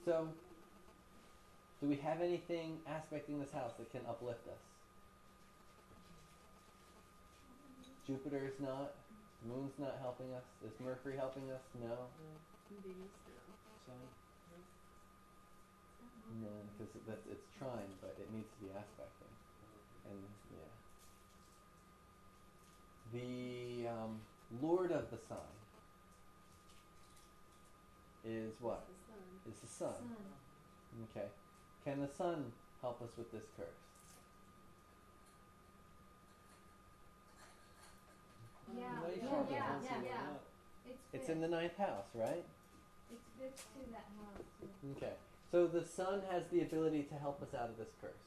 So, do we have anything aspecting this house that can uplift us? Jupiter is not. Moon's not helping us. Is Mercury helping us? No. No, because it's trine, but it needs to be aspecting. And yeah. The Lord of the Sun is what? Is the sun. Okay. Can the sun help us with this curse? Yeah. It's in the 9th house, right? It's fixed to that house. Okay. So the sun has the ability to help us out of this curse.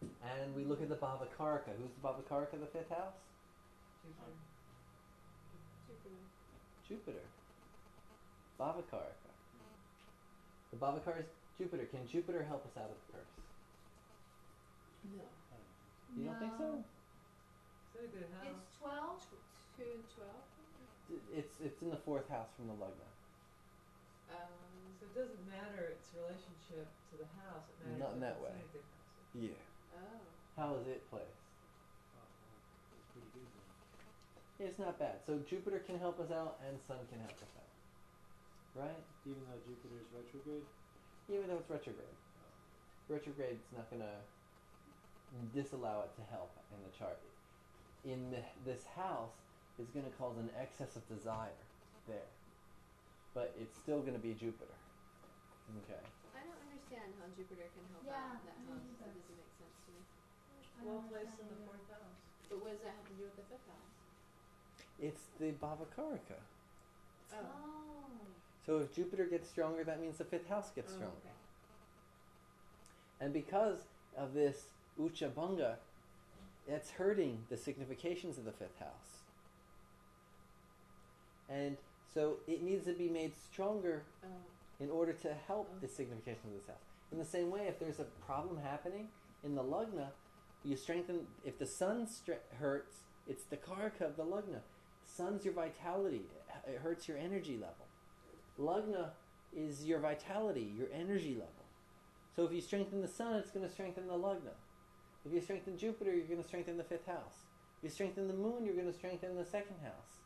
And we look at the Bhavakaraka. Who's the Bhavakaraka, the 5th house? Jupiter. Bhavakaraka. The Bhavakaraka is Jupiter. Can Jupiter help us out of the curse? No. You don't think so? Is that a good house? It's 12. 2 and 12? It's in the 4th house from the Lagna. So it doesn't matter its relationship to the house. It matters Not in that way. it's in a good house. Yeah. Oh. How is it placed? It's pretty good then. It's not bad. So Jupiter can help us out and Sun can help us out. Right? Even though Jupiter is retrograde? Even though it's retrograde. Retrograde's not going to disallow it to help in the chart. This house is going to cause an excess of desire there. But it's still going to be Jupiter. Okay. I don't understand how Jupiter can help out that house. That doesn't make sense to me. Well placed in the 4th house. But what does that have to do with the 5th house? It's the Bhavakaraka. Oh. So if Jupiter gets stronger, that means the 5th house gets stronger. Okay. And because of this Uchabhanga, it's hurting the significations of the 5th house. And so it needs to be made stronger in order to help the signification of this house. In the same way, if there's a problem happening in the Lagna, you strengthen, if the sun hurts, it's the Karaka of the Lagna. Sun's your vitality. It hurts your energy level. Lagna is your vitality, your energy level. So if you strengthen the sun, it's going to strengthen the Lagna. If you strengthen Jupiter, you're going to strengthen the 5th house. If you strengthen the moon, you're going to strengthen the 2nd house.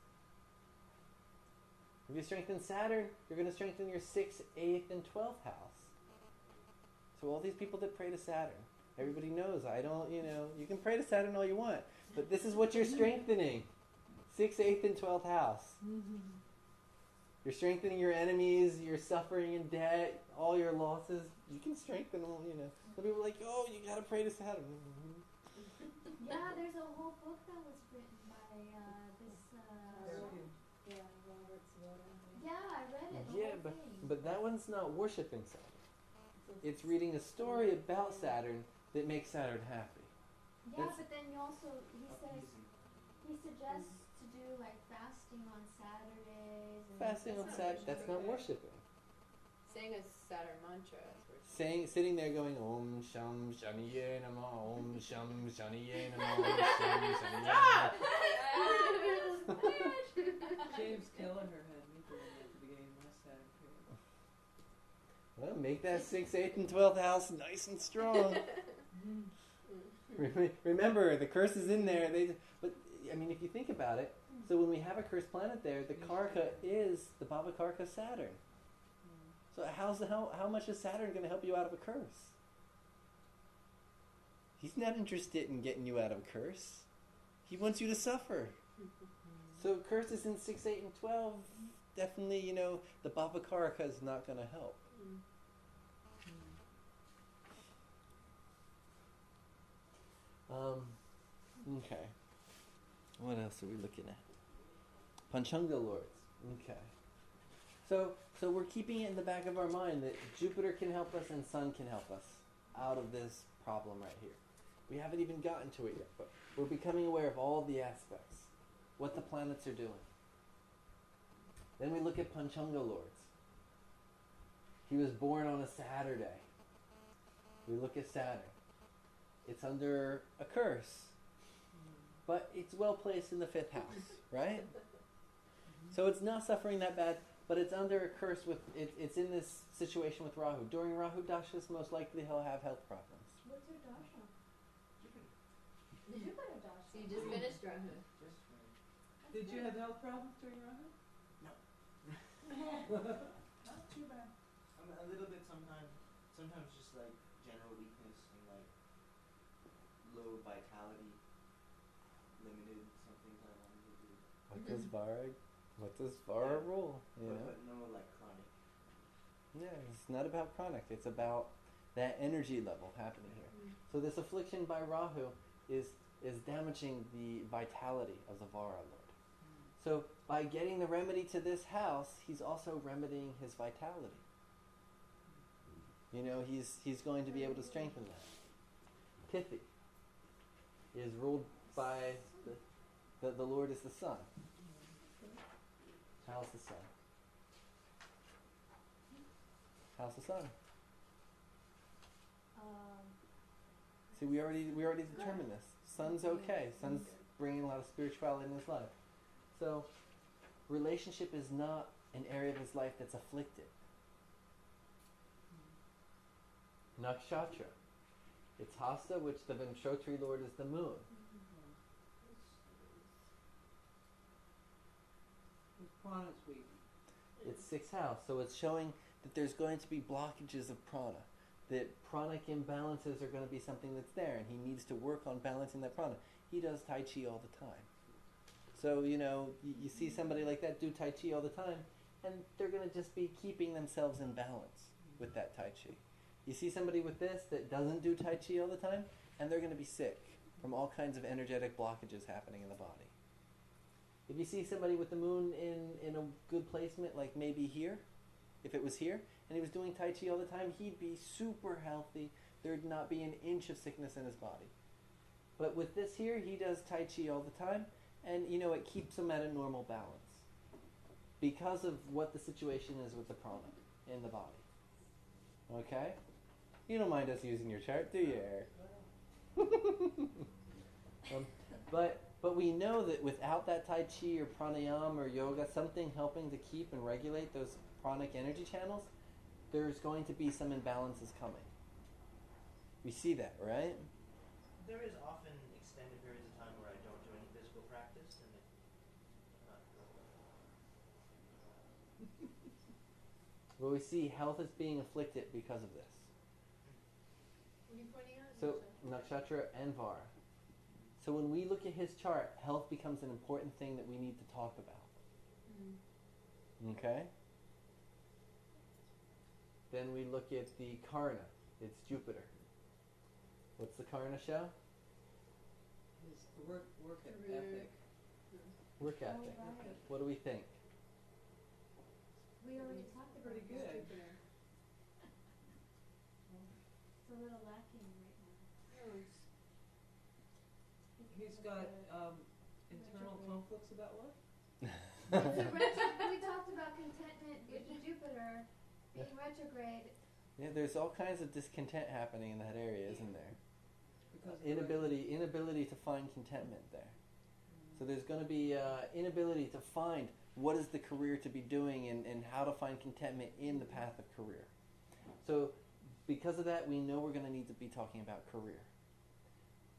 If you strengthen Saturn, you're going to strengthen your 6th, 8th, and 12th house. So all these people that pray to Saturn, everybody knows, you can pray to Saturn all you want, but this is what you're strengthening. 6th, 8th, and 12th house. You're strengthening your enemies, your suffering and debt, all your losses. You can strengthen them, Some people are like, oh, you got to pray to Saturn. Yeah, there's a whole book that was written by Yeah, I read it. Yeah, but that one's not worshiping Saturn. It's reading a story about Saturn that makes Saturn happy. Yeah, but then he suggests to do like fasting on Saturdays. And Fasting on Saturday, that's not worshiping. Saying a Saturn mantra is worshiping. Sitting there going, Om Sham Shaniye Nama, Om Sham Shaniye Nama, Om Sham Shaniye Nama. James Kelleher had me doing that at the beginning of my Saturn period. Well, make that 6th, 8th, and 12th house nice and strong. Remember, the curse is in there. But if you think about it, so when we have a cursed planet there, the Karaka is the Bhavakaraka Saturn. So how much is Saturn going to help you out of a curse? He's not interested in getting you out of a curse. He wants you to suffer. So curses in 6, 8, and 12, definitely, the Bhavakaraka is not going to help. Okay. What else are we looking at? Panchanga Lords. Okay. So we're keeping it in the back of our mind that Jupiter can help us and Sun can help us out of this problem right here. We haven't even gotten to it yet, but we're becoming aware of all the aspects, what the planets are doing. Then we look at Panchanga Lords. He was born on a Saturday. We look at Saturn. It's under a curse, but it's well placed in the 5th house, right? So it's not suffering that bad, but it's under a curse with it's in this situation with Rahu. During Rahu dashas, most likely he'll have health problems. What's your dasha? So Jupiter dasha. you just finished Rahu. Did you have health problems during Rahu? Not too bad. A little bit sometimes. Sometimes just like general weakness and like low vitality, limited some things I wanted to do. What does Vara rule? You know? But no like chronic. Yeah, it's not about chronic. It's about that energy level happening here. So this affliction by Rahu is damaging the vitality of the Vara Lord. So by getting the remedy to this house, he's also remedying his vitality. You know, he's going to be able to strengthen that. Pithi is ruled by the Lord is the sun. How's the sun? How's the sun? See, we already determined this. Sun's okay. Sun's bringing a lot of spirituality in his life. So, relationship is not an area of his life that's afflicted. Nakshatra. It's Hasta, which the Ventrotri Lord is the moon. His prana's weak. It's 6th house, so it's showing that there's going to be blockages of prana. That pranic imbalances are going to be something that's there, and he needs to work on balancing that prana. He does Tai Chi all the time. So, you know, you see somebody like that do Tai Chi all the time, and they're going to just be keeping themselves in balance with that Tai Chi. You see somebody with this that doesn't do Tai Chi all the time, and they're going to be sick from all kinds of energetic blockages happening in the body. If you see somebody with the moon in a good placement, like maybe here, if it was here, and he was doing Tai Chi all the time, he'd be super healthy. There'd not be an inch of sickness in his body. But with this here, he does Tai Chi all the time, and you know, it keeps him at a normal balance because of what the situation is with the prana in the body. Okay? You don't mind us using your chart, do you, Eric? But we know that without that Tai Chi or pranayama or yoga, something helping to keep and regulate those pranic energy channels, there's going to be some imbalances coming. We see that, right? There is often extended periods of time where I don't do any physical practice, and Well, we see health is being afflicted because of this. What are you pointing out? So, nakshatra and Vara. So when we look at his chart, health becomes an important thing that we need to talk about. Okay? Then we look at the Karna. It's Jupiter. What's the Karna show? His work Career. ethic. Work ethic. right. What do we think? We already talked about Pretty it. good. Jupiter. It's a little lacking right now. He's got internal conflicts about what? We talked about contentment with Jupiter being retrograde. Yeah, there's all kinds of discontent happening in that area, isn't there? Because of the Inability to find contentment there. So there's going to be inability to find what is the career to be doing and how to find contentment in the path of career. So because of that, we know we're going to need to be talking about career.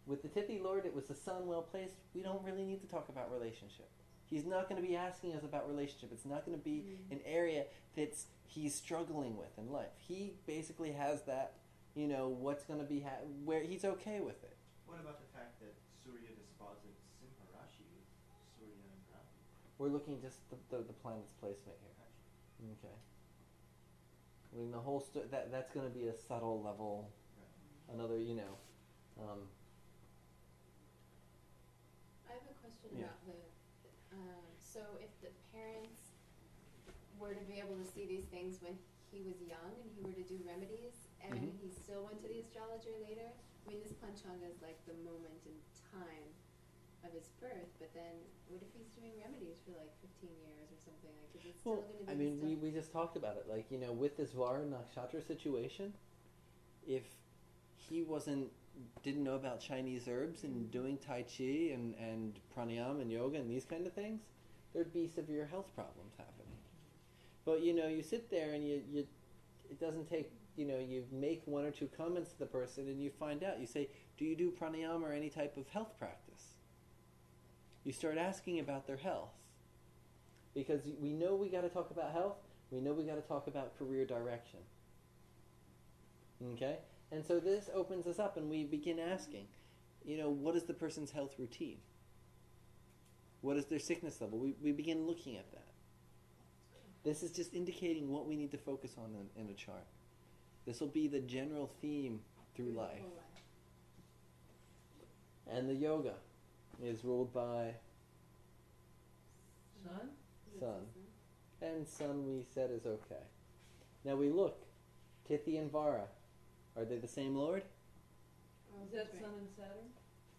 With the Tithi Lord, it was the sun well placed. We don't really need to talk about relationship. He's not going to be asking us about relationship. It's not going to be an area that's he's struggling with in life. He basically has that, you know, what's going to be where he's okay with it. what about the fact that Surya disposits Simharashi with Surya and Rahu? We're looking just the planet's placement here. Okay. I mean, the whole that's going to be a subtle level. Right. Another, you know. I have a question Yeah. about the. So if the parents were to be able to see these things when he was young and he were to do remedies, and Mhm. he still went to the astrologer later, I mean, this panchanga is like the moment in time of his birth, but then what if he's doing remedies for like 15 years or something? Like, is it still Well, going to be I the mean, stuff? we just talked about it. Like, you know, with this Vara Nakshatra situation, if he didn't know about Chinese herbs and doing Tai Chi and pranayama and yoga and these kind of things, there'd be severe health problems happening. But you sit there and you it doesn't take, you make one or two comments to the person and you find out. You say, do you do pranayama or any type of health practice? You start asking about their health. Because we know we got to talk about health. We know we got to talk about career direction. Okay? And so this opens us up and we begin asking, what is the person's health routine? What is their sickness level? We begin looking at that. This is just indicating what we need to focus on in a chart. This will be the general theme through life. And the yoga is ruled by Sun. And Sun we said is okay. Now we look. Tithi and Vara. Are they the same Lord? Is that Sun and Saturn?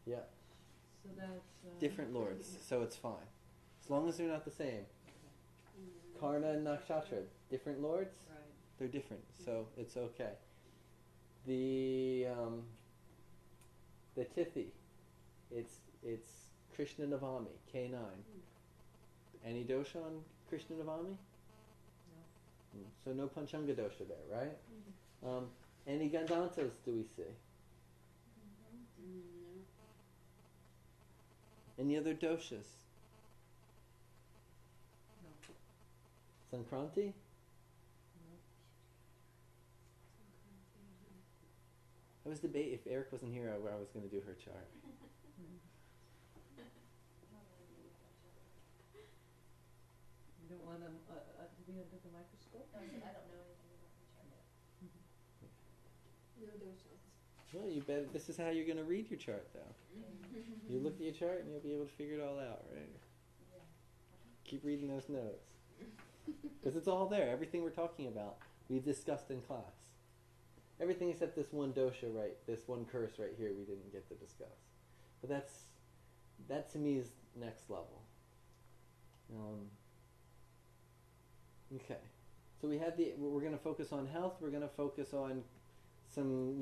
Yeah. So that's... Different lords, so it's fine. As long as they're not the same. Karna and Nakshatra, different lords? Right. They're different, so it's okay. The Tithi, it's Krishna Navami, K9. Any dosha on Krishna Navami? No. So no Panchanga dosha there, right? Any Gandhantas do we see? Any other doshas? No. Sankranti? I was debating if Eric wasn't here, I was going to do her chart. You don't want them to be under the microscope? I don't know anything about the chart yet. No doshas. Well, you bet. This is how you're going to read your chart, though. You look at your chart and you'll be able to figure it all out, right? Yeah. Keep reading those notes. Because it's all there. Everything we're talking about, we've discussed in class. Everything except this one dosha, right? This one curse right here, we didn't get to discuss. But that to me is next level. Okay. So we had we're going to focus on health. We're going to focus on some,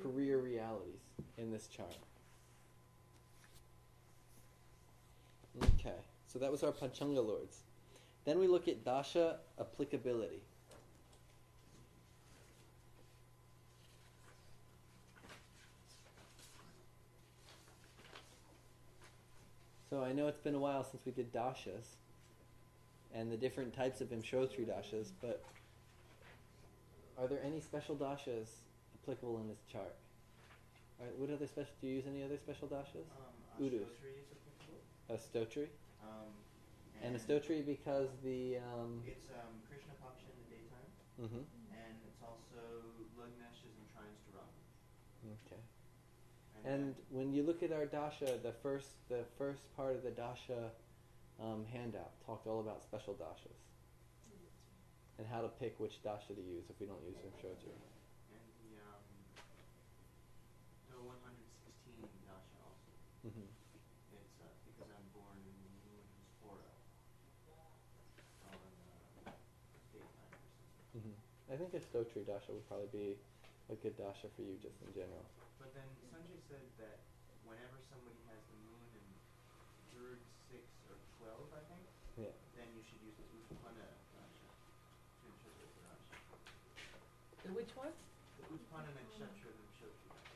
career realities in this chart. Okay. So that was our Panchanga lords. Then we look at dasha applicability. So I know it's been a while since we did dashas and the different types of Vimshottri dashas, but are there any special dashas applicable in this chart? What other special? Do you use any other special dashas? Udus. Astotri is applicable. A stotri? And a And stotri because the... It's Krishna Paksha in the daytime, Mhm. and it's also Lugneshes and trines to Rahu. Okay. And when you look at our dasha, the first part of the dasha handout talked all about special dashas and how to pick which dasha to use if we don't use Vimshottri. And the 116 dasha also. Mhm. It's because I'm born in the moon's hora on daytime or something. Mhm. I think a stotri dasha would probably be a good dasha for you just in general. But then Sanjay said that whenever somebody has the moon in 3rd, 6th, or 12th, I think, Yeah. then you should use the Utpana dasha to interpret the dasha. The which one? The Utpana Nakshatra Vimshottri dasha.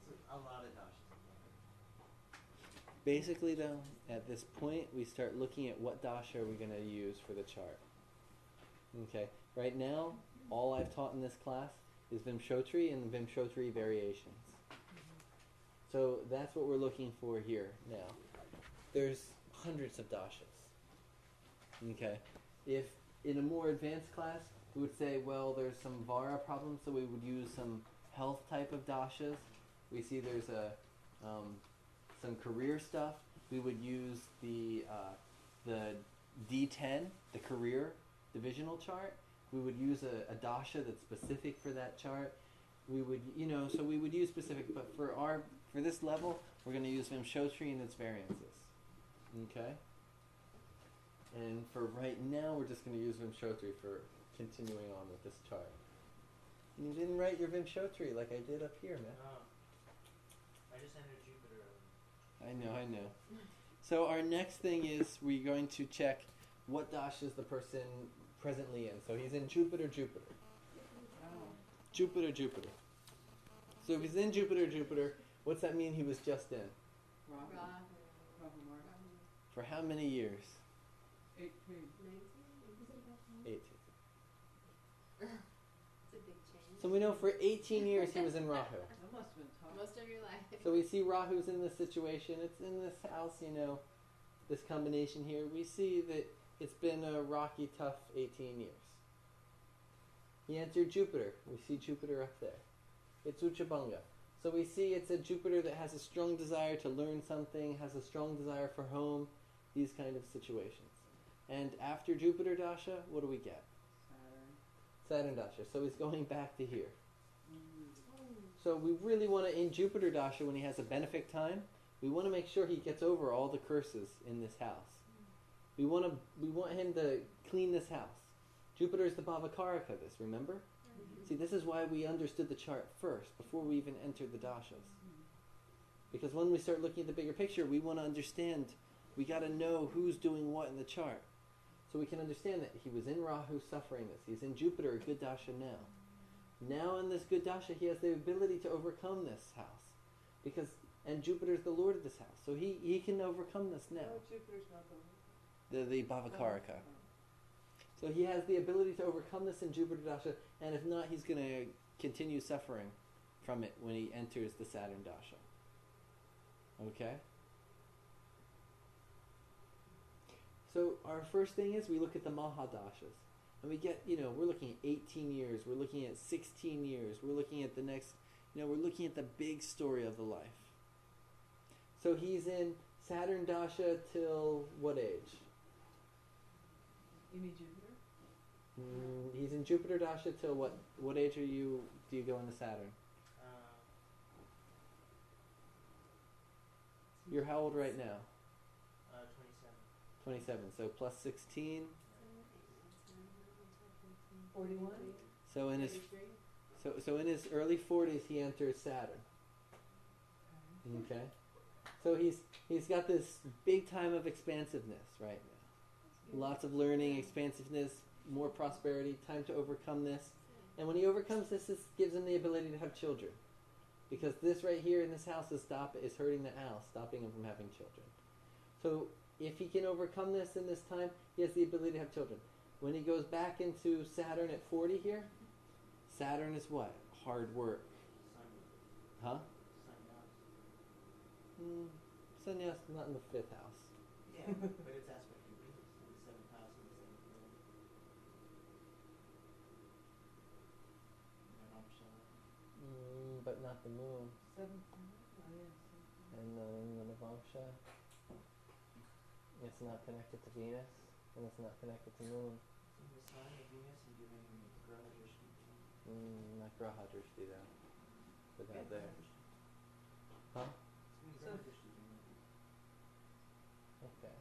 So a lot of dashas involved. Basically, though, at this point, we start looking at what dasha are we going to use for the chart. Okay. Right now, all I've taught in this class is Vimshottri and Vimshottri variations. So that's what we're looking for here now. There's hundreds of dashas. Okay. If in a more advanced class, we would say, well, there's some Vara problems, so we would use some health type of dashas. We see there's some career stuff. We would use the D10, the career divisional chart. We would use a dasha that's specific for that chart. We would, so we would use specific, but for this level, we're going to use Vimshottri and its variances. Okay? And for right now, we're just going to use Vimshottri for continuing on with this chart. And you didn't write your Vimshottri like I did up here, man. No. I just entered Jupiter. I know. So our next thing is we're going to check what dasha is the person presently in. So he's in Jupiter. Wow. Jupiter. So if he's in Jupiter, what's that mean he was just in? Rahu. Rahu. Rahu Mark. For how many years? 18. 18. It's a big change. So we know for 18 years he was in Rahu. That must have been tough. Most of your life. So we see Rahu's in this situation. It's in this house, this combination here. We see that it's been a rocky, tough 18 years. He entered Jupiter. We see Jupiter up there. It's Uchabanga. So we see it's a Jupiter that has a strong desire to learn something, has a strong desire for home, these kind of situations. And after Jupiter Dasha, what do we get? Saturn. Saturn Dasha. So he's going back to here. Mm. So we really want to, in Jupiter Dasha, when he has a benefic time, we want to make sure he gets over all the curses in this house. We want him to clean this house. Jupiter is the Bhavakaraka of this, remember? See, this is why we understood the chart first, before we even entered the dashas. Because when we start looking at the bigger picture, we want to understand, we got to know who's doing what in the chart. So we can understand that he was in Rahu suffering this. He's in Jupiter, a good dasha now. Now in this good dasha, he has the ability to overcome this house. And Jupiter's the lord of this house. So he can overcome this now. No, Jupiter's not the The Bhavakaraka. Oh. So he has the ability to overcome this in Jupiter Dasha, and if not, he's going to continue suffering from it when he enters the Saturn Dasha. Okay? So our first thing is we look at the Mahadashas. And we get, we're looking at 18 years, we're looking at 16 years, we're looking at the next, we're looking at the big story of the life. So he's in Saturn Dasha till what age? You mean Jupiter? He's in Jupiter Dasha till what age do you go into Saturn? You're how old right now? 27. 27. So plus 16. 41? So in his early 40s he enters Saturn. Okay. So he's got this big time of expansiveness right now. Lots of learning, expansiveness, more prosperity, time to overcome this. And when he overcomes this, this gives him the ability to have children. Because this right here in this house is hurting the house, stopping him from having children. So if he can overcome this in this time, he has the ability to have children. When he goes back into Saturn at 40 here, Saturn is what? Hard work. Huh? Sannyas not in the 5th house. Yeah, but it's aspect of Venus in the 7th house and the 7th lord. But not the moon. 7th. Oh, yeah. And the Navamsha. It's not connected to Venus, and it's not connected to moon. In the sign of Venus and giving Graha Drishti. Not Graha Drishti though. But not Yeah, there. Huh? Graha So- Drishti. Okay.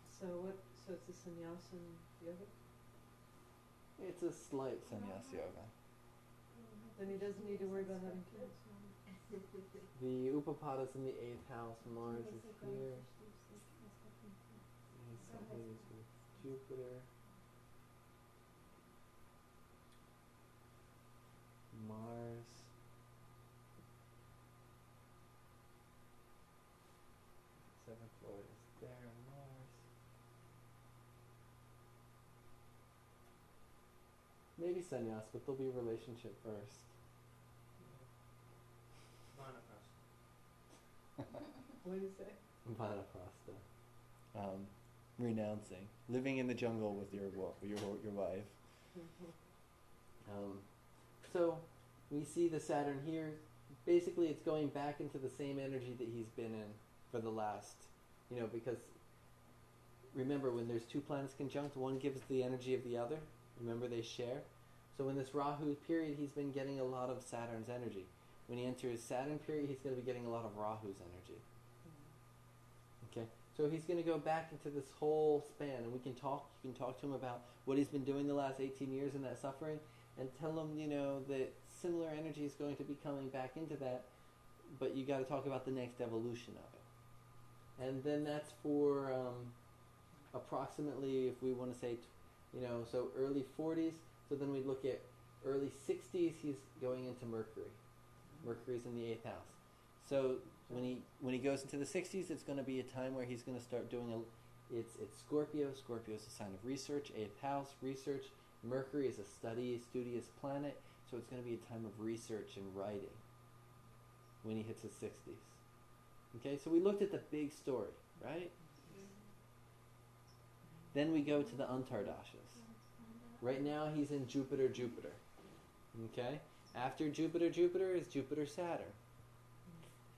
So it's a sannyasin yoga? It's a slight sannyas yoga. Then he doesn't need to worry about having kids. The Upapada's in the 8th house. Mars is here. He's with Jupiter. Mars. Seventh lord is there. Mars. Maybe sannyas, but there'll be a relationship first. Vanaprastha. What do you say? Vanaprastha. Renouncing, living in the jungle with your wife. So we see the Saturn here. Basically, it's going back into the same energy that he's been in for the last, because remember when there's two planets conjunct, one gives the energy of the other. Remember they share. So in this Rahu period, he's been getting a lot of Saturn's energy. When he enters Saturn period, he's going to be getting a lot of Rahu's energy. Okay, so he's going to go back into this whole span, and you can talk to him about what he's been doing the last 18 years in that suffering, and tell him, that similar energy is going to be coming back into that, but you got to talk about the next evolution of it. And then that's for approximately, if we want to say, so early 40s. So then we look at early 60s. He's going into Mercury. Mercury's in the 8th house. So when he goes into the 60s, it's going to be a time where he's going to start doing it's Scorpio. Scorpio is a sign of research. 8th house, research. Mercury is a studious planet. So it's going to be a time of research and writing when he hits his 60s. Okay, so we looked at the big story, right? Then we go to the Antardashas. Right now he's in Jupiter. Okay? After Jupiter is Jupiter Saturn.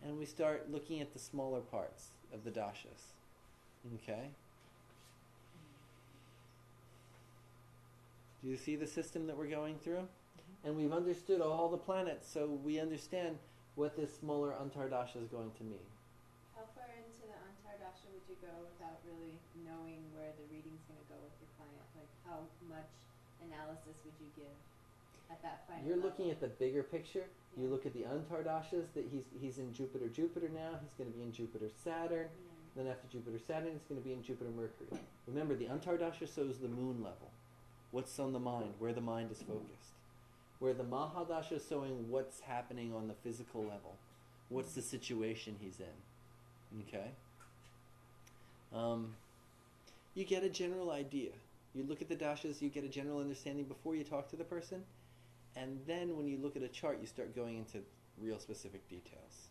And we start looking at the smaller parts of the dashas. Okay? Do you see the system that we're going through? And we've understood all the planets, so we understand what this smaller Antardasha is going to mean. How far into the Antardasha would you go without really knowing where the reading's going to go with your client? Like, how much analysis would you give at that final You're level? looking at the bigger picture. Yeah. You look at the Antardashas, that he's in Jupiter now. He's going to be in Jupiter Saturn. Then after Jupiter Saturn, it's going to be in Jupiter Mercury. Remember, the Antardasha shows the moon level. What's on the mind, where the mind is focused. Where the Mahadasha is showing what's happening on the physical level. What's the situation he's in. Okay? You get a general idea. You look at the dashas, you get a general understanding before you talk to the person. And then when you look at a chart, you start going into real specific details.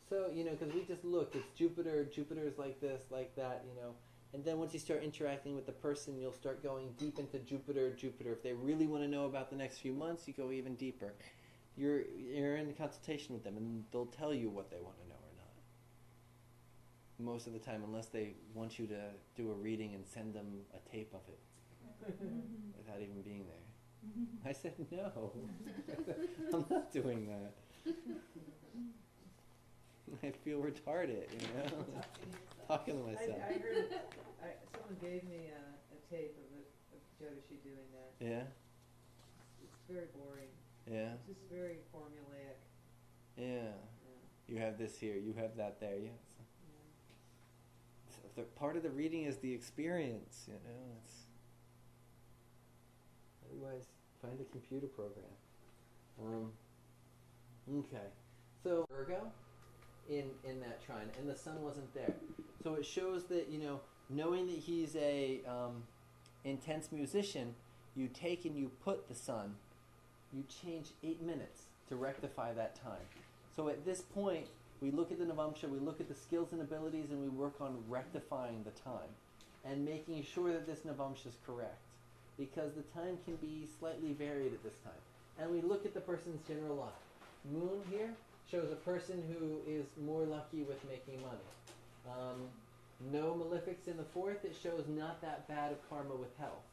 So, because we just looked, it's Jupiter is like this, like that, And then once you start interacting with the person, you'll start going deep into Jupiter. If they really want to know about the next few months, you go even deeper. You're in consultation with them, and they'll tell you what they want to know or not. Most of the time, unless they want you to do a reading and send them a tape of it without even being there. I said, no. I'm not doing that. I feel retarded, talking to myself. I heard, someone gave me a tape of Jyotish doing that. Yeah? It's very boring. Yeah? It's just very formulaic. Yeah. You have this here, you have that there, yeah. So part of the reading is the experience, it's... Otherwise, find a computer program. Okay. So, Virgo, in that trine, and the sun wasn't there. So it shows that, knowing that he's a intense musician, you take and you put the sun, you change 8 minutes to rectify that time. So at this point, we look at the Navamsha, we look at the skills and abilities, and we work on rectifying the time and making sure that this Navamsha is correct, because the time can be slightly varied at this time. And we look at the person's general life. Moon here shows a person who is more lucky with making money. No malefics in the 4th, it shows not that bad of karma with health.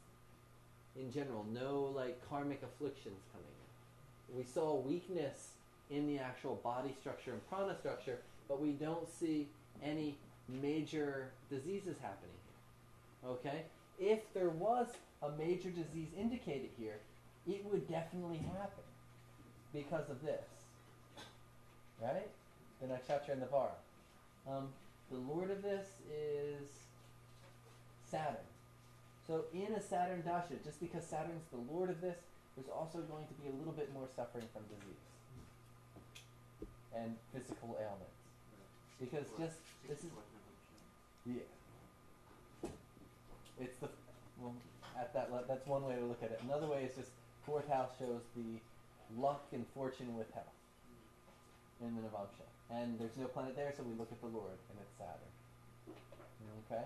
In general, no karmic afflictions coming in. We saw weakness in the actual body structure and prana structure, but we don't see any major diseases happening here. Okay? If there was a major disease indicated here, it would definitely happen because of this. Right? The nakshatra and the vara. The lord of this is Saturn. So in a Saturn dasha, just because Saturn's the lord of this, there's also going to be a little bit more suffering from disease and physical ailments. Because this is... Yeah. It's that's one way to look at it. Another way is just 4th house shows the luck and fortune with health in the Navamsha. And there's no planet there, so we look at the Lord, and it's Saturn. Okay?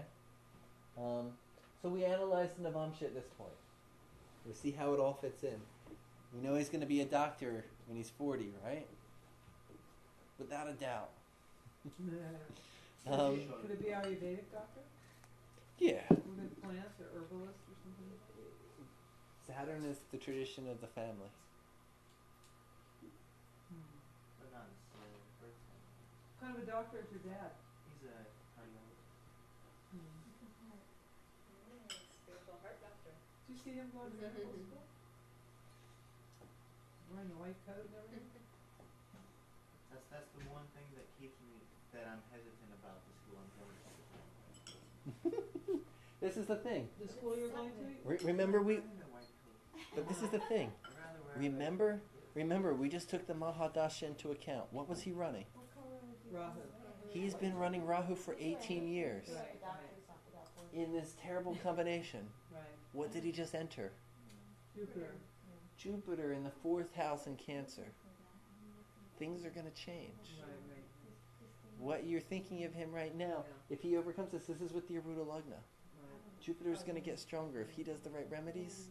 So we analyze the Navamsha at this point. We see how it all fits in. We know he's going to be a doctor when he's 40, right? Without a doubt. Could it be Ayurvedic doctor? Yeah. With a plant or herbalist or something? Saturn is the tradition of the family. But not necessarily birth time. What kind of a doctor is your dad? He's a cardiologist. Spiritual heart doctor. Did you see him going to medical school? Wearing a white coat and everything? That's the one thing that keeps me, that I'm hesitant about this school I'm going to. This is the thing. The school you're going to? Remember we. I'm in a white coat. But this is the thing. I'd rather wear Remember, we just took the Mahadasha into account. What was he running? What color would you Rahu. He's been running Rahu for 18 years Right, in this terrible combination. right. What did he just enter? Jupiter. Jupiter in the 4th house in Cancer. Things are going to change. Right, right. What you're thinking of him right now, if he overcomes this is with the Aruda Lagna. Right. Jupiter's going to get stronger. If he does the right remedies,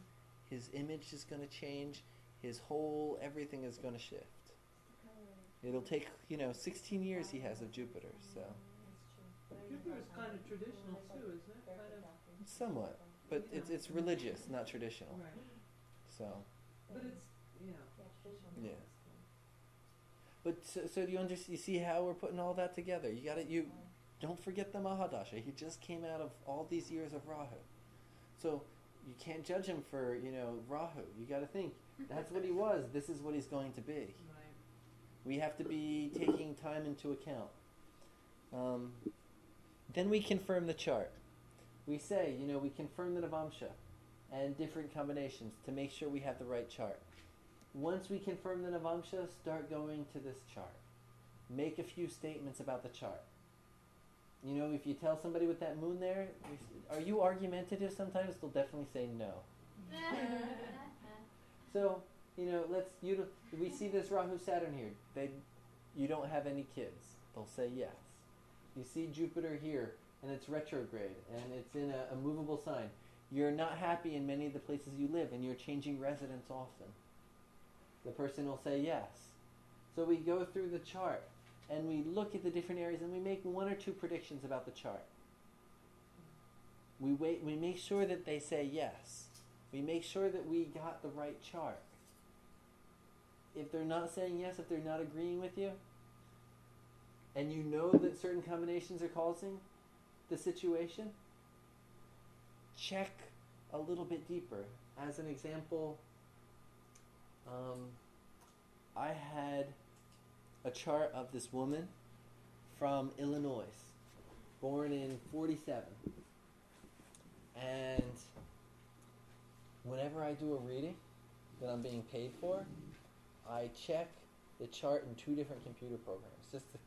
his image is going to change. His whole everything is going to shift. It'll take, 16 years he has of Jupiter, so. Jupiter is kind of traditional too, isn't it? Kind of. Somewhat. But it's religious, not traditional. Right. So, But it's, yeah. But so do you see how we're putting all that together? You don't forget the Mahadasha. He just came out of all these years of Rahu. So you can't judge him for, Rahu. You got to think, that's what he was. This is what he's going to be. Right. We have to be taking time into account. Then we confirm the chart. We say, we confirm the Navamsha and different combinations to make sure we have the right chart. Once we confirm the Navamsha, start going to this chart. Make a few statements about the chart. If you tell somebody with that moon there, are you argumentative sometimes? They'll definitely say no. So, we see this Rahu Saturn here. You don't have any kids. They'll say yes. You see Jupiter here, and it's retrograde, and it's in a movable sign. You're not happy in many of the places you live, and you're changing residence often. The person will say yes. So we go through the chart, and we look at the different areas, and we make 1 or 2 predictions about the chart. We make sure that they say yes. We make sure that we got the right chart. If they're not saying yes, if they're not agreeing with you, and you know that certain combinations are causing the situation, check a little bit deeper. As an example, I had a chart of this woman from Illinois, born in 47. And whenever I do a reading that I'm being paid for, I check the chart in 2 different computer programs just to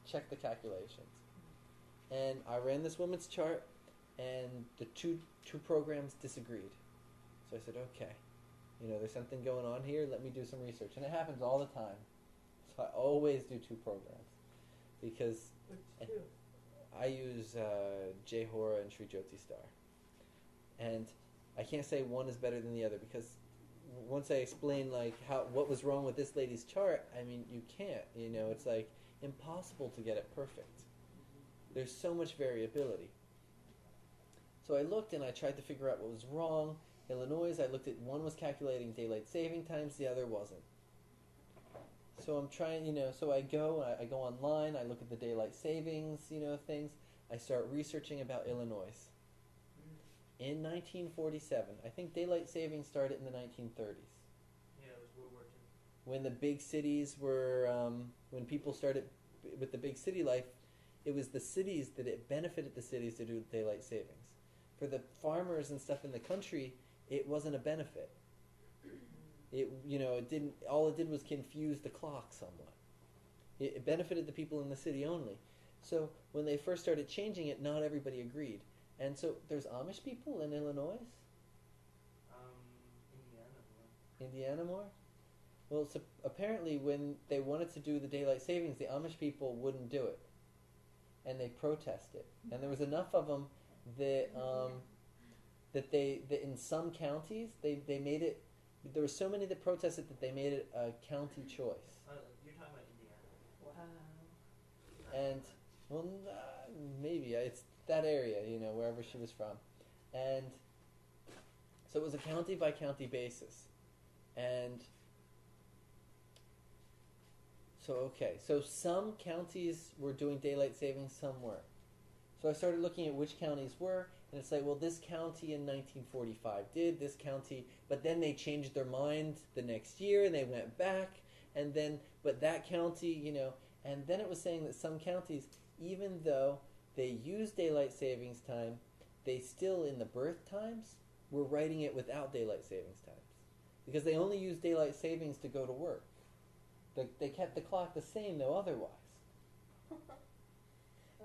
check the calculations. And I ran this woman's chart, and the two programs disagreed. So I said, okay, there's something going on here. Let me do some research. And it happens all the time. So I always do 2 programs because I use Jehora and Sri Jyotish Star. And I can't say one is better than the other because once I explain what was wrong with this lady's chart, you can't. It's impossible to get it perfect. There's so much variability. So I looked and I tried to figure out what was wrong. Illinois, I looked at one was calculating daylight saving times, the other wasn't. So I'm trying, so I go online, I look at the daylight savings, things. I start researching about Illinois. In 1947, I think daylight savings started in the 1930s. Yeah, it was World War II. When the big cities were, when people started with the big city life, it was the cities that it benefited the cities to do daylight savings. For the farmers and stuff in the country, it wasn't a benefit. It didn't. All it did was confuse the clock somewhat. It benefited the people in the city only. So when they first started changing it, not everybody agreed. And so there's Amish people in Illinois. Indiana more. Well, so apparently when they wanted to do the daylight savings, the Amish people wouldn't do it, and they protested. And there was enough of them that that in some counties they made it. There were so many that protested that they made it a county choice. You're talking about Indiana. Wow. And maybe it's that area, wherever she was from, and so it was a county by county basis, and so some counties were doing daylight savings, some weren't. So I started looking at which counties were, and it's this county in 1945 did, this county, but then they changed their mind the next year, and they went back, and then, but that county, and then it was saying that some counties, even though they use daylight savings time, they still, in the birth times, were writing it without daylight savings times. Because they only used daylight savings to go to work. They kept the clock the same, though, otherwise.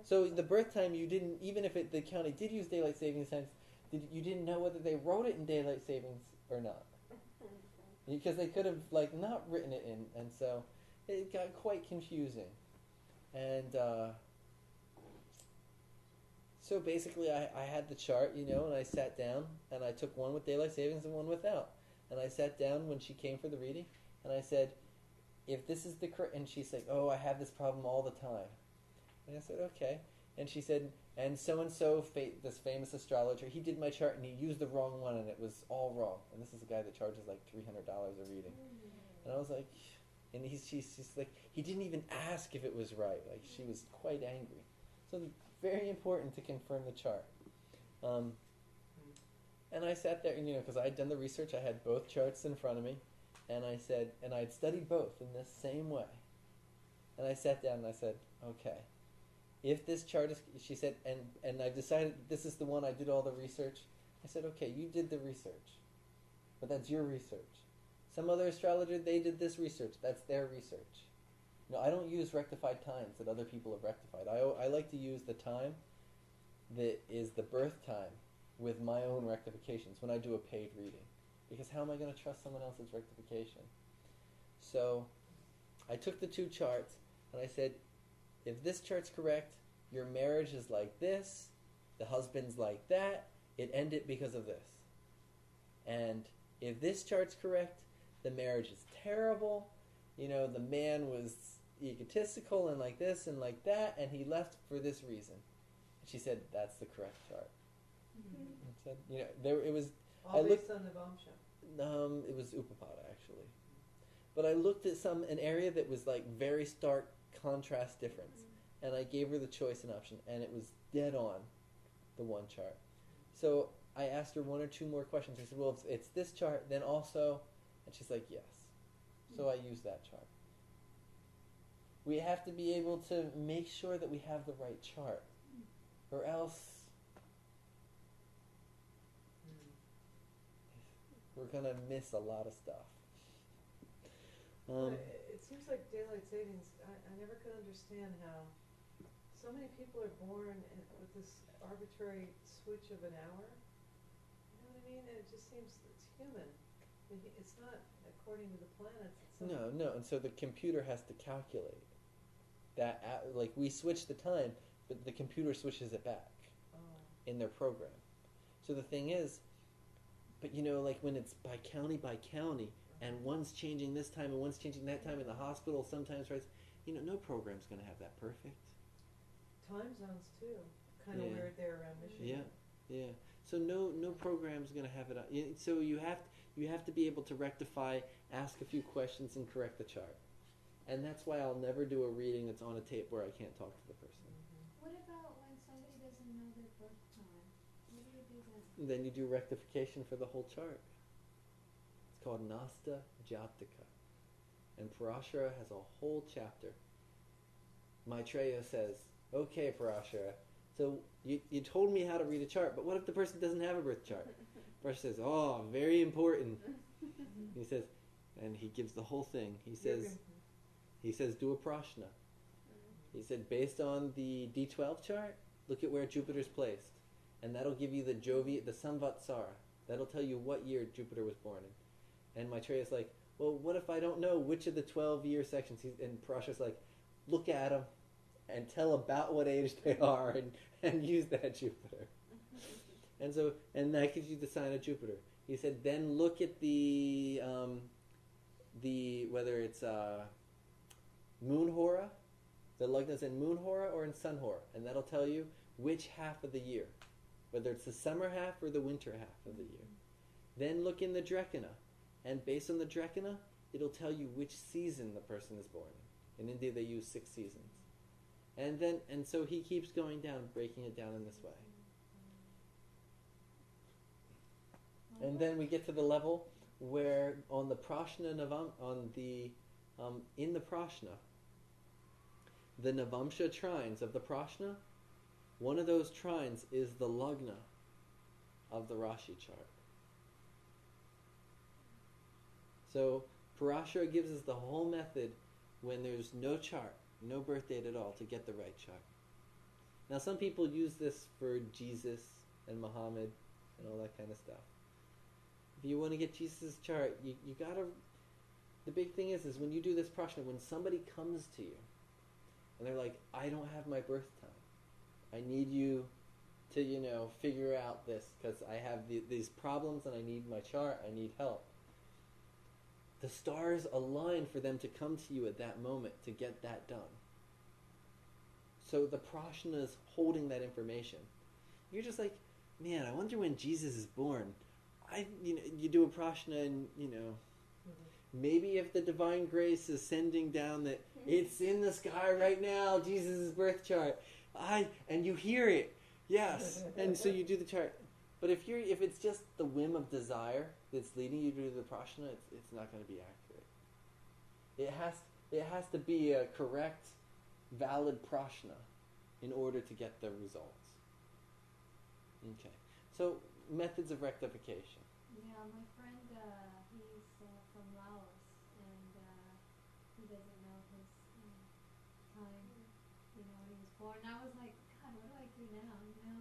So the birth time, you didn't, even if the county did use daylight savings times, you didn't know whether they wrote it in daylight savings or not. Because they could have, like, not written it in, and so it got quite confusing. And so basically I had the chart, you know, and I sat down, and I took one with daylight savings and one without. And I sat down when she came for the reading, and I said, if this is the correct, and she's like, oh, I have this problem all the time. And I said, okay. And she said, and so-and-so, this famous astrologer, he did my chart and he used the wrong one and it was all wrong. And this is a guy that charges like $300 a reading. And I was like, and she's like, he didn't even ask if it was right. Like, she was quite angry. So very important to confirm the chart. And I sat there, and, you know, because I had done the research, I had both charts in front of me. And I said, and I'd studied both in this same way. And I sat down and I said, okay, if this chart is, she said, and I decided this is the one, I did all the research. I said, okay, you did the research, but that's your research. Some other astrologer, they did this research, that's their research. No, I don't use rectified times that other people have rectified. I like to use the time that is the birth time with my own rectifications when I do a paid reading. Because how am I going to trust someone else's rectification? So I took the two charts and I said, if this chart's correct, your marriage is like this, the husband's like that, it ended because of this. And if this chart's correct, the marriage is terrible, you know, the man was egotistical and like this and like that, and he left for this reason. And she said, that's the correct chart. And said, you know, it was... All based on the Navamsha. It was Upapada, actually. But I looked at an area that was like very stark contrast difference, and I gave her the choice and option, and it was dead on the one chart. So I asked her one or two more questions. I said, well, if it's this chart, then also, and she's like, yes. So I used that chart. We have to be able to make sure that we have the right chart, or else we're going to miss a lot of stuff. It seems like daylight savings, I never could understand how so many people are born with this arbitrary switch of an hour. You know what I mean? And it just seems it's human. It's not according to the planets. No, and so the computer has to calculate that. Like, we switch the time, but the computer switches it back in their program. So the thing is, but you know, like when it's by county, and one's changing this time and one's changing that time in the hospital, sometimes, right? You know, no program's going to have that perfect. Time zones too, kind of weird there around Michigan. Yeah. So no program's going to have it. So you have to be able to rectify, ask a few questions, and correct the chart. And that's why I'll never do a reading that's on a tape where I can't talk to the person. What about when somebody doesn't know their birth time? What do you do then? Then you do rectification for the whole chart. It's called Nasta Jataka. And Parashara has a whole chapter. Maitreya says, okay, Parashara, so you told me how to read a chart, but what if the person doesn't have a birth chart? Parashara says, oh, very important. He says, and he gives the whole thing. He says, do a prashna. He said, based on the D12 chart, look at where Jupiter's placed. And that'll give you the Samvatsara. That'll tell you what year Jupiter was born in. And Maitreya's like, well, what if I don't know which of the 12-year sections? And Parashara's like, look at them and tell about what age they are and use that Jupiter. And that gives you the sign of Jupiter. He said, then look at the whether it's moon hora, the lagna's in moon hora or in sun hora, and that'll tell you which half of the year, whether it's the summer half or the winter half of the year. Then look in the Drekana, and based on the Drekana, it'll tell you which season the person is born in. In India, they use 6 seasons. And so he keeps going down, breaking it down in this way. And then we get to the level where on the Prashna in the Prashna, the Navamsha trines of the Prashna One of those trines is the lagna of the Rashi chart. So Parashara gives us the whole method when there's no chart, no birth date at all, to get the right chart. Now some people use this for Jesus and Muhammad and all that kind of stuff. If you want to get Jesus' chart, you gotta... The big thing is when you do this prashna, when somebody comes to you and they're like, I don't have my birth time. I need you to, figure out this because I have these problems and I need my chart, I need help. The stars align for them to come to you at that moment to get that done. So the prashna is holding that information. You're just like, man, I wonder when Jesus is born. You do a prashna and, maybe if the divine grace is sending down that it's in the sky right now, Jesus' birth chart. And you hear it. Yes. And so you do the chart. But if it's just the whim of desire that's leading you to do the prashna, it's not going to be accurate. It has to be a correct, valid prashna in order to get the results. Okay. So methods of rectification. Yeah, my friend, he's from Laos, and he doesn't know his time, when he was born. I was like, God, what do I do now?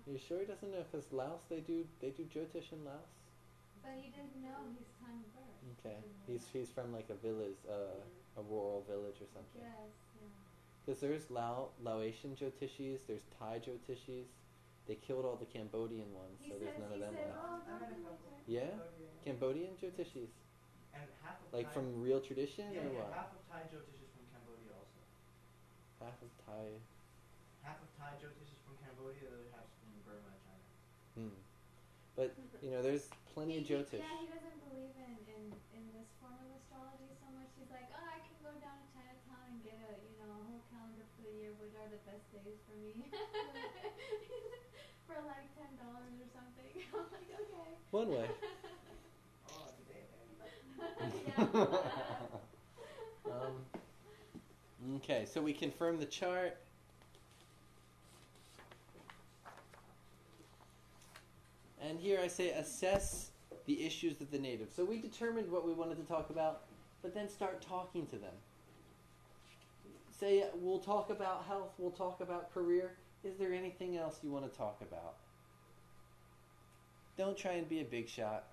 Are you sure he doesn't know if it's Laos? They do Jyotish in Laos? But he didn't know his time of birth. Okay. He's from like a village, a rural village or something. Yes, yeah. Because there's Laotian Jyotishis, there's Thai Jyotishis. They killed all the Cambodian ones, so there's none of them left. Oh, I met a couple. Yeah? Cambodian Jyotishis? And half of Like Thai, from real tradition yeah, or what? half of Thai Jyotish is from Cambodia also. Half of Thai. Half of Thai Jyotish is from Cambodia, the other half's from Burma, China. But, there's plenty of Jyotish. Yeah, he doesn't believe in this form of astrology so much. He's like, I can go down to Chinatown and get a whole calendar for the year. What are the best days for me? For like $10 or something. I'm like, okay. One way. Oh, today, Yeah. Okay, so we confirm the chart. And here I say assess the issues of the native. So we determined what we wanted to talk about, but then start talking to them. Say, we'll talk about health, we'll talk about career. Is there anything else you want to talk about? Don't try and be a big shot.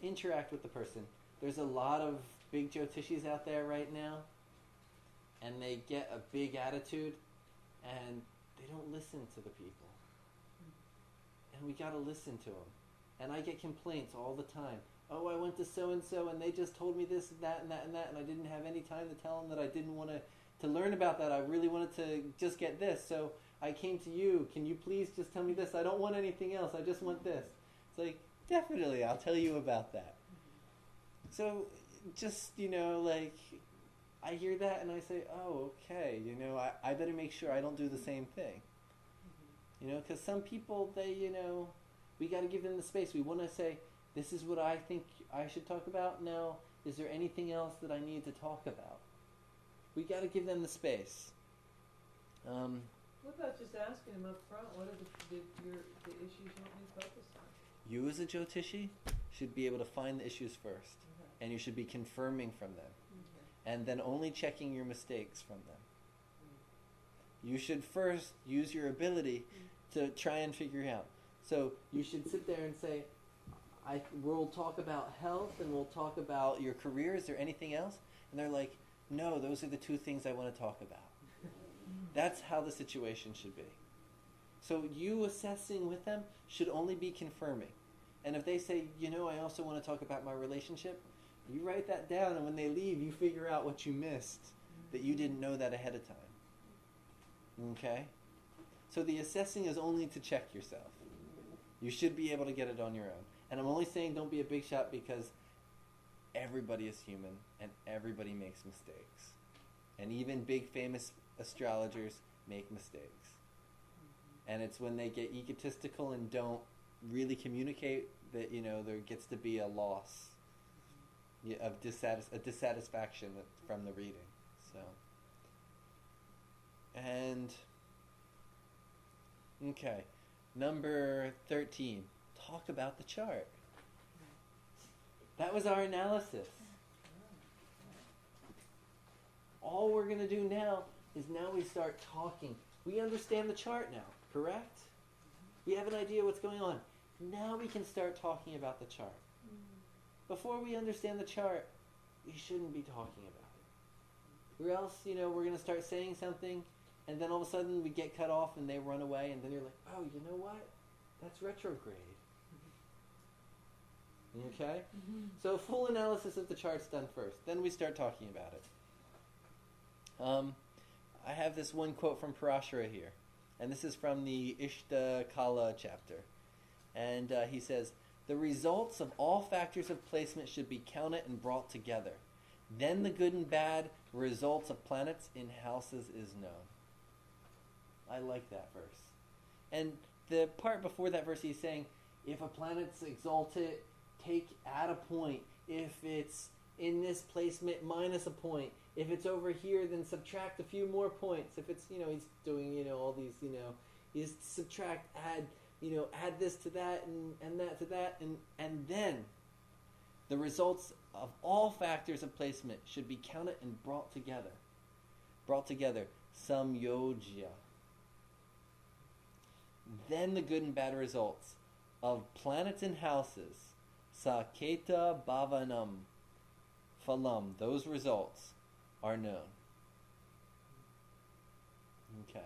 Interact with the person. There's a lot of big Jyotishis out there right now, and they get a big attitude, and they don't listen to the people. And we got to listen to them. And I get complaints all the time. Oh, I went to so-and-so, and they just told me this and that and that and that, and I didn't have any time to tell them that I didn't want to learn about that. I really wanted to just get this, so I came to you. Can you please just tell me this? I don't want anything else. I just want this. It's like, definitely, I'll tell you about that. So, just, I hear that and I say, oh, okay, I better make sure I don't do the same thing. Because some people, we got to give them the space. We want to say, this is what I think I should talk about. Now, is there anything else that I need to talk about? We got to give them the space. What about just asking them up front? What are the issues you want me to focus on? You as a Jyotishi should be able to find the issues first. And you should be confirming from them. And then only checking your mistakes from them. You should first use your ability to try and figure out. So you should sit there and say, we'll talk about health and we'll talk about your career. Is there anything else? And they're like, no, those are the two things I want to talk about. That's how the situation should be. So you assessing with them should only be confirming. And if they say, I also want to talk about my relationship, you write that down, and when they leave, you figure out what you missed, that you didn't know that ahead of time. Okay? So the assessing is only to check yourself. You should be able to get it on your own. And I'm only saying don't be a big shot because everybody is human, and everybody makes mistakes. And even big famous astrologers make mistakes. And it's when they get egotistical and don't really communicate that, there gets to be a loss of a dissatisfaction from the reading. So, and Okay. Number 13. Talk about the chart. That was our analysis. All we're going to do now is we start talking. We understand the chart now, correct? We have an idea what's going on. Now we can start talking about the chart. Before we understand the chart, we shouldn't be talking about it. Or else, we're going to start saying something, and then all of a sudden we get cut off and they run away, and then you're like, oh, you know what? That's retrograde. Okay? So full analysis of the chart's done first. Then we start talking about it. I have this one quote from Parashara here. And this is from the Ishta Kala chapter. And he says, the results of all factors of placement should be counted and brought together. Then the good and bad results of planets in houses is known. I like that verse. And the part before that verse, he's saying, if a planet's exalted, add a point. If it's in this placement, minus a point. If it's over here, then subtract a few more points. If it's, he's doing, all these, he's subtract, add, add this to that and that to that. And then the results of all factors of placement should be counted and brought together. Samyojya. Then the good and bad results of planets and houses, Saketa Bhavanam Phalam, those results are known. Okay.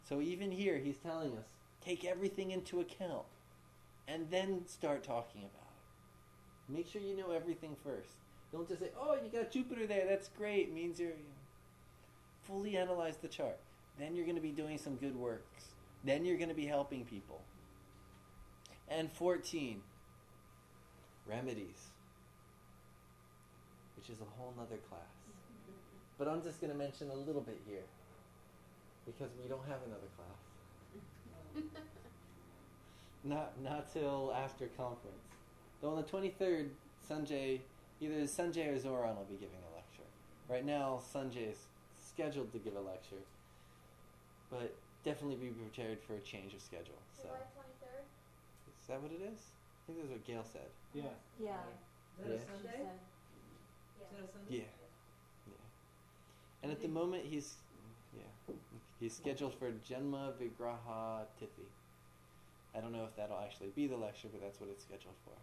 So even here, he's telling us, take everything into account and then start talking about it. Make sure you know everything first. Don't just say, oh, you got Jupiter there, that's great. It means you're... Fully analyze the chart. Then you're going to be doing some good works. Then you're going to be helping people. And 14, remedies, which is a whole nother class. But I'm just going to mention a little bit here, because we don't have another class. Not till after conference. Though on the 23rd, either Sanjay or Zoran will be giving a lecture. Right now, Sanjay is scheduled to give a lecture, but definitely be prepared for a change of schedule. So, July 23rd? is that what it is? I think that's what Gail said. Yeah. Yeah. Is that Yeah. a Sunday? Yeah. Is that a Sunday? Yeah. And at the moment, he's scheduled for Janma Vigraha Tithi. I don't know if that'll actually be the lecture, but that's what it's scheduled for.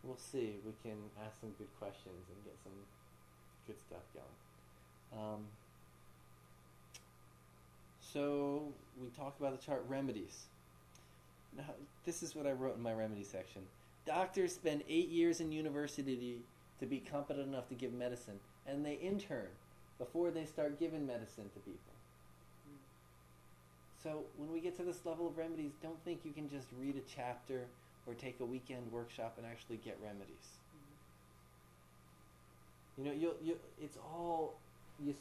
We'll see. We can ask some good questions and get some good stuff going. So we talked about the chart remedies. Now, this is what I wrote in my remedy section. Doctors spend 8 years in university to be competent enough to give medicine, and they intern before they start giving medicine to people. So when we get to this level of remedies, don't think you can just read a chapter or take a weekend workshop and actually get remedies. You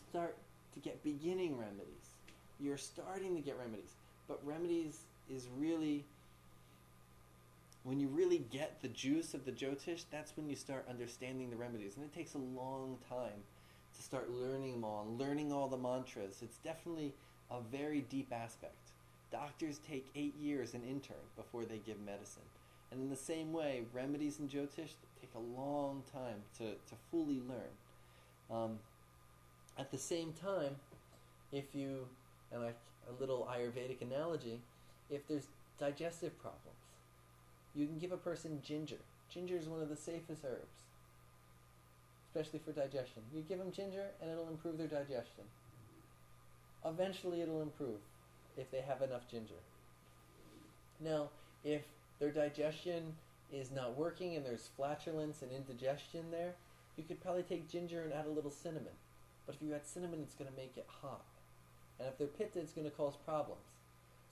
start to get beginning remedies. You're starting to get remedies. But remedies is really, when you really get the juice of the Jyotish, that's when you start understanding the remedies. And it takes a long time to start learning them all, learning all the mantras. It's definitely a very deep aspect. Doctors take 8 years and intern before they give medicine. And in the same way, remedies in Jyotish take a long time to fully learn. At the same time, a little Ayurvedic analogy, if there's digestive problems, you can give a person ginger. Ginger is one of the safest herbs, especially for digestion. You give them ginger and it'll improve their digestion. Eventually it'll improve if they have enough ginger. Now, if their digestion is not working and there's flatulence and indigestion there, you could probably take ginger and add a little cinnamon. But if you add cinnamon, it's going to make it hot. And if they're pitta, it's going to cause problems.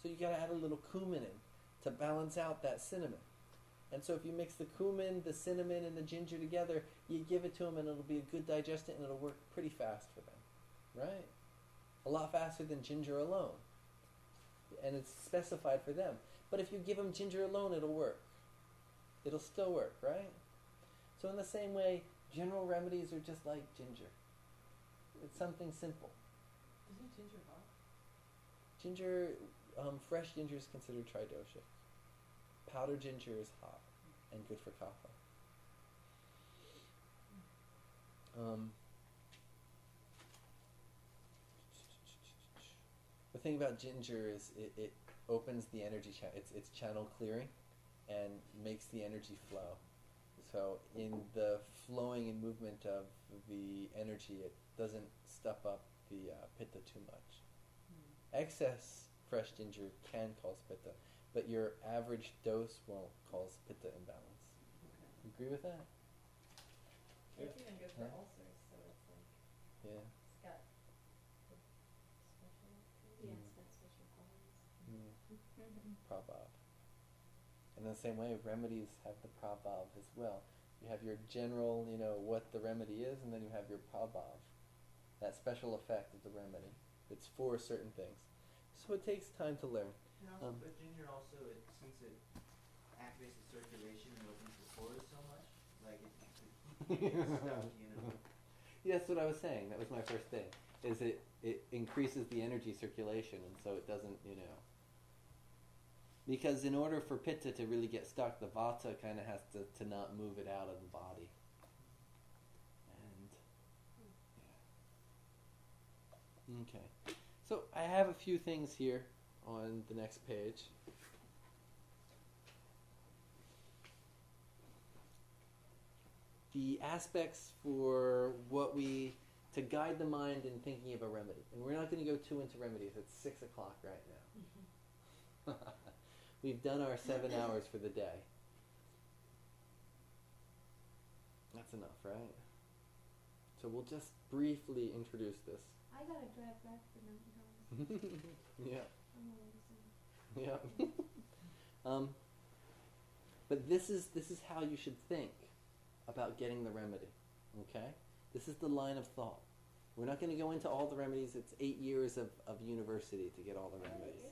So you got to add a little cumin in to balance out that cinnamon. And so if you mix the cumin, the cinnamon, and the ginger together, you give it to them and it'll be a good digestant and it'll work pretty fast for them. Right? A lot faster than ginger alone. And it's specified for them. But if you give them ginger alone, it'll work. It'll still work, right? So in the same way, general remedies are just like ginger. It's something simple. Isn't ginger hot? Ginger, fresh ginger is considered tridosha. Powdered ginger is hot and good for kapha. The thing about ginger is it opens the energy channel. It's channel clearing and makes the energy flow. So in the flowing and movement of the energy, it doesn't stuff up the pitta too much. Excess fresh ginger can cause pitta, but your average dose won't cause pitta imbalance. You agree with that? It's even good for Huh? ulcers, so it's like, Yeah. it's got the special. Yeah, it's got special qualities. Prabhav. In the same way, remedies have the prabhav as well. You have your general, what the remedy is, and then you have your prabhav, that special effect of the remedy. It's for certain things. So it takes time to learn. But ginger also, since it activates the circulation and opens the pores so much, like it stuff, Yeah, that's what I was saying. That was my first thing. Is it increases the energy circulation, and so it doesn't, Because in order for pitta to really get stuck, the vata kind of has to not move it out of the body. And, yeah. Okay. So I have a few things here on the next page. The aspects for to guide the mind in thinking of a remedy. And we're not going to go too into remedies. It's 6 o'clock right now. We've done our 7 hours for the day. That's enough, right? So we'll just briefly introduce this. I gotta drive back for 9 hours. Yeah. I'm already saying. Yeah. But this is how you should think about getting the remedy. Okay? This is the line of thought. We're not going to go into all the remedies. It's 8 years of university to get all the remedies.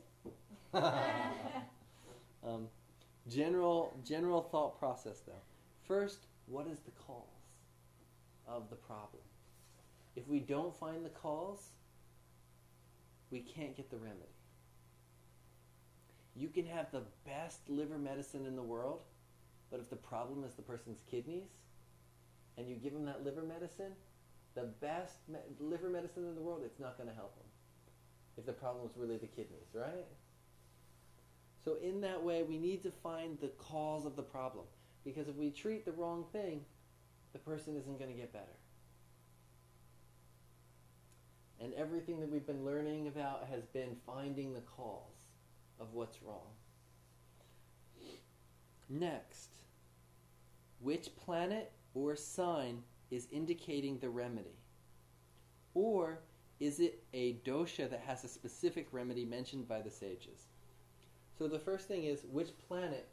General thought process, though. First, what is the cause of the problem? If we don't find the cause, we can't get the remedy. You can have the best liver medicine in the world, but if the problem is the person's kidneys, and you give them that liver medicine, the best liver medicine in the world, it's not going to help them. If the problem is really the kidneys, right? So in that way, we need to find the cause of the problem. Because if we treat the wrong thing, the person isn't going to get better. And everything that we've been learning about has been finding the cause of what's wrong. Next, which planet or sign is indicating the remedy? Or is it a dosha that has a specific remedy mentioned by the sages? So the first thing is, which planet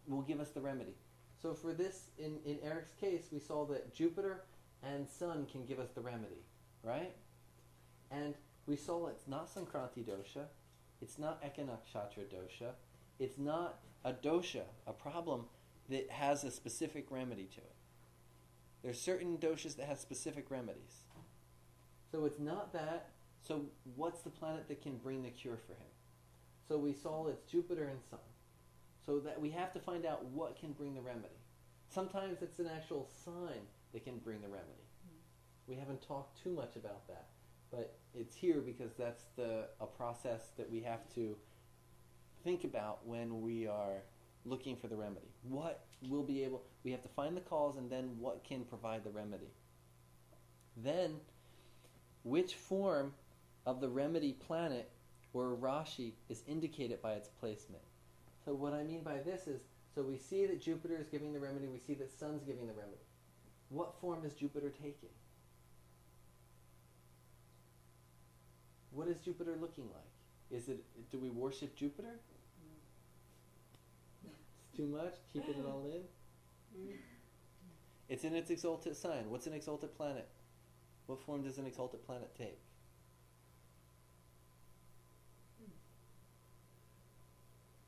will give us the remedy? So for this, in Eric's case, we saw that Jupiter and Sun can give us the remedy, right? And we saw it's not Sankranti dosha, it's not Ekanakshatra dosha, it's not a dosha, a problem that has a specific remedy to it. There's certain doshas that have specific remedies. So it's not that. So what's the planet that can bring the cure for him? So we saw it's Jupiter and Sun. So that we have to find out what can bring the remedy. Sometimes it's an actual sign that can bring the remedy. We haven't talked too much about that, but it's here because that's a process that we have to think about when we are looking for the remedy. We have to find the cause, and then what can provide the remedy. Then, which form of the remedy planet or Rashi is indicated by its placement. So what I mean by this is, so we see that Jupiter is giving the remedy, we see that Sun's giving the remedy. What form is Jupiter taking? What is Jupiter looking like? Do we worship Jupiter? It's too much? Keeping it all in? It's in its exalted sign. What's an exalted planet? What form does an exalted planet take?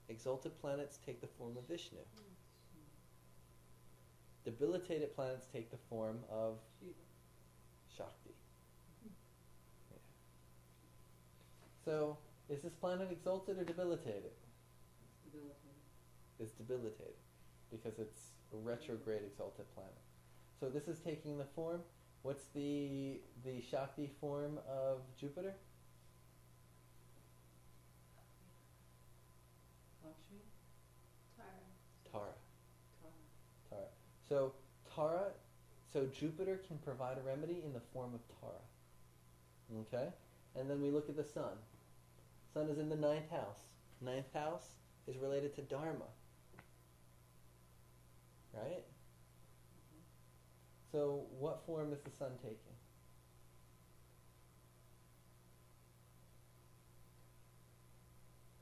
Exalted planets take the form of Vishnu. Debilitated planets take the form of Shakti. Yeah. So Is this planet exalted or debilitated? Debilitated. It's debilitated because it's a retrograde exalted planet. So this is taking the form. What's the Shakti form of Jupiter? Lakshmi? Tara. Tara. So Tara, so Jupiter can provide a remedy in the form of Tara. Okay? And then we look at the sun. Sun is in the 9th house. 9th house is related to Dharma. Right? So what form is the sun taking?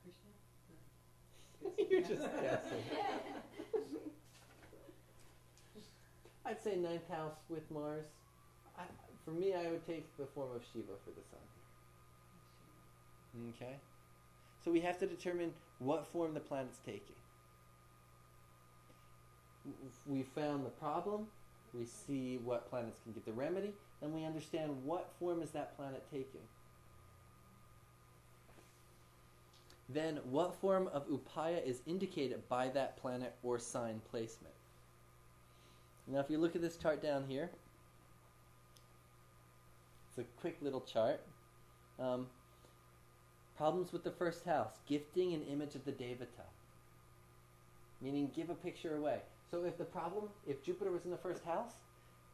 Krishna? You're just guessing. I'd say 9th house with Mars. For me, I would take the form of Shiva for the sun. Okay? So we have to determine what form the planet's taking. We found the problem, we see what planets can get the remedy, and we understand what form is that planet taking. Then, what form of upaya is indicated by that planet or sign placement? Now, if you look at this chart down here, it's a quick little chart. Problems with the first house. Gifting an image of the Devata. Meaning, give a picture away. So if Jupiter was in the first house,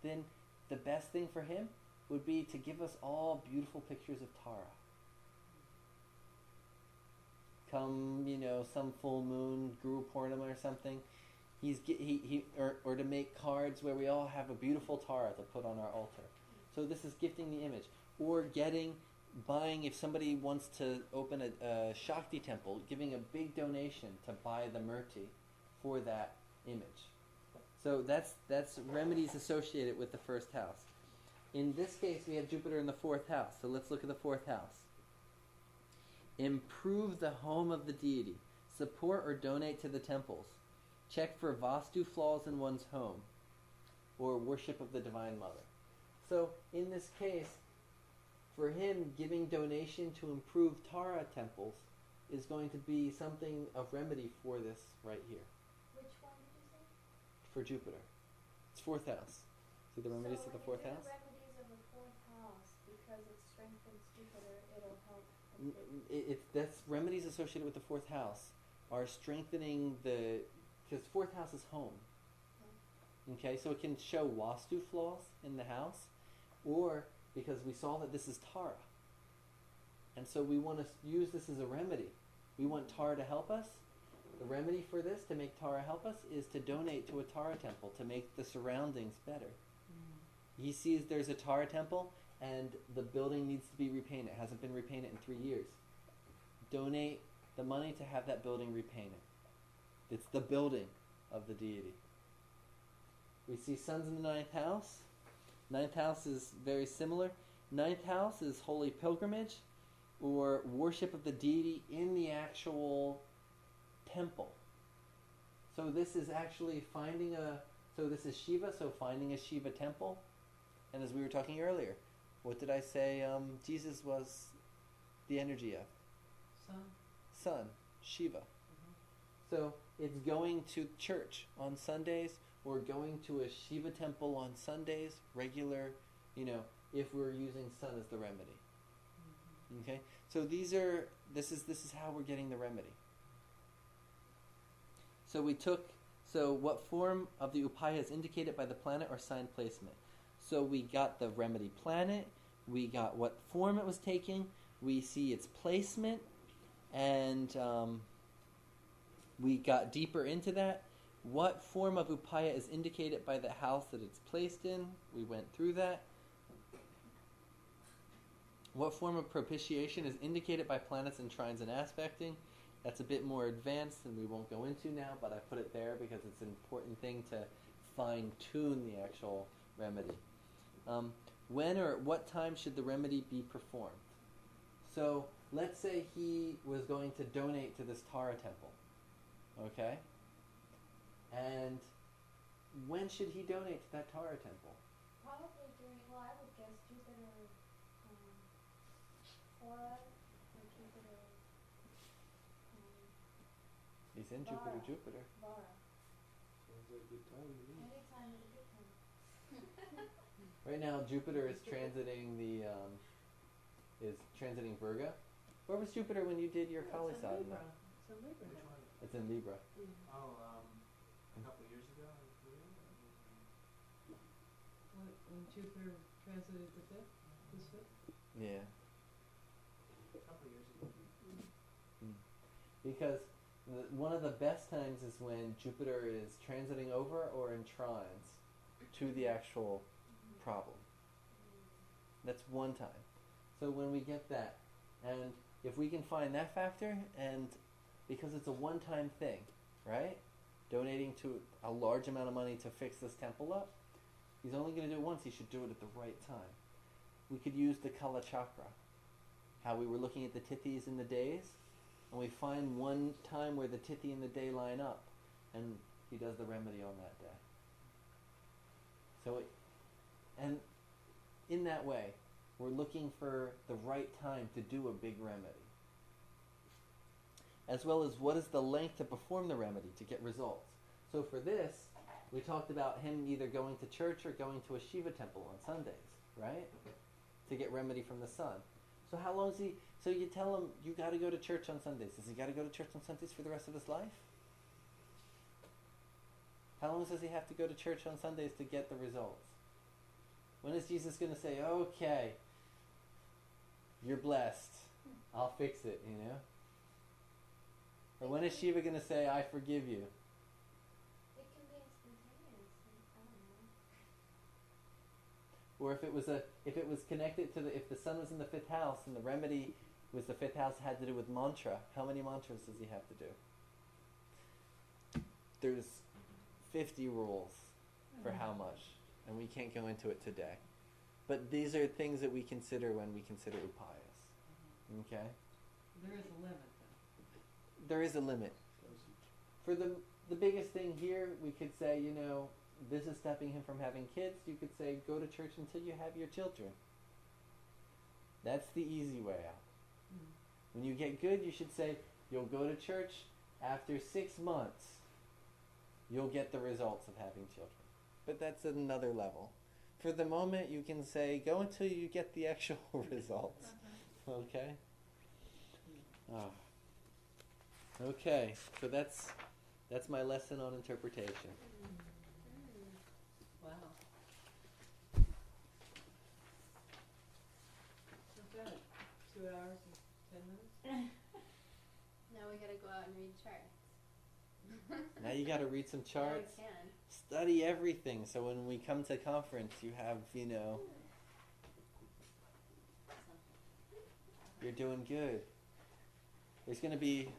then the best thing for him would be to give us all beautiful pictures of Tara. Come, some full moon, Guru Purnima or something. Or to make cards where we all have a beautiful Tara to put on our altar. So this is gifting the image. Or buying, if somebody wants to open a Shakti temple, giving a big donation to buy the murti for that image. So that's remedies associated with the first house. In this case, we have Jupiter in the 4th house. So let's look at the 4th house. Improve the home of the deity. Support or donate to the temples. Check for vastu flaws in one's home. Or worship of the Divine Mother. So in this case, for him, giving donation to improve Tara temples is going to be something of remedy for this right here. Which one did you say? For Jupiter. It's 4th house. See the remedies So of the when 4th you do house? the remedies of the 4th house, because it strengthens Jupiter, it'll help. a bit. That's remedies associated with the 4th house are strengthening because 4th house is home. Okay, so it can show vastu flaws in the house, or because we saw that this is Tara. And so we want to use this as a remedy. We want Tara to help us. The remedy for this, to make Tara help us, is to donate to a Tara temple to make the surroundings better. He sees there's a Tara temple and the building needs to be repainted. It hasn't been repainted in 3 years. Donate the money to have that building repainted. It's the building of the deity. We see suns in the 9th house. 9th house is very similar. 9th house is holy pilgrimage or worship of the deity in the actual temple. So this is actually this is Shiva, so finding a Shiva temple. And as we were talking earlier, what did I say Jesus was the energy of? Sun, Shiva. So it's going to church on Sundays or going to a Shiva temple on Sundays, regular, if we're using sun as the remedy. Okay? So this is how we're getting the remedy. So what form of the upaya is indicated by the planet or sign placement? So we got the remedy planet, we got what form it was taking, we see its placement, and we got deeper into that. What form of upaya is indicated by the house that it's placed in? We went through that. What form of propitiation is indicated by planets and trines and aspecting? That's a bit more advanced and we won't go into now, but I put it there because it's an important thing to fine-tune the actual remedy. When or at what time should the remedy be performed? So let's say he was going to donate to this Tara temple. Okay? And when should he donate to that Tara temple? Probably I would guess Jupiter, Aura, or Jupiter He's in Jupiter, Vara. Jupiter. Vara. Sounds like a good time to me. Anytime is a good time. Right now, Jupiter is transiting is transiting Virgo. Where was Jupiter when you did your Kali It's in sadhana? Libra. It's in Libra. Which one? It's in Libra. Yeah. Oh, a couple years ago in Korea. When Jupiter transited the fifth, this fifth. Yeah. A couple years ago. Because one of the best times is when Jupiter is transiting over or in trines to the actual problem. That's one time. So when we get that, and if we can find that factor, and because it's a one-time thing, right? Donating to a large amount of money to fix this temple up, he's only going to do it once. He should do it at the right time. We could use the Kala Chakra. How we were looking at the tithis in the days, and we find one time where the tithi and the day line up, and he does the remedy on that day. So, and in that way, we're looking for the right time to do a big remedy. As well as what is the length to perform the remedy to get results. So for this, we talked about him either going to church or going to a Shiva temple on Sundays, right? To get remedy from the sun. So how long is he, so you tell him you got to go to church on Sundays. Does he got to go to church on Sundays for the rest of his life? How long does he have to go to church on Sundays to get the results? When is Jesus going to say, okay, you're blessed, I'll fix it, you know? Or when is Shiva going to say, I forgive you? It can be instantaneous. I don't know. Or if it was connected to if the sun was in the fifth house and the remedy was the fifth house had to do with mantra, how many mantras does he have to do? There's 50 rules for how much, and we can't go into it today. But these are things that we consider when we consider upayas. Okay? There is a limit then. There is a limit. For the biggest thing here, we could say, you know, this is stopping him from having kids. You could say, go to church until you have your children. That's the easy way out. When you get good, you should say, you'll go to church after 6 months. You'll get the results of having children. But that's another level. For the moment, you can say, go until you get the actual results. Okay? Oh. Okay, so that's my lesson on interpretation. Wow. Not bad. 2 hours and 10 minutes? Now we gotta go out and read charts. Now you got to read some Now we charts. can. Study everything, so when we come to conference, you have, you know, you're doing good. There's going to be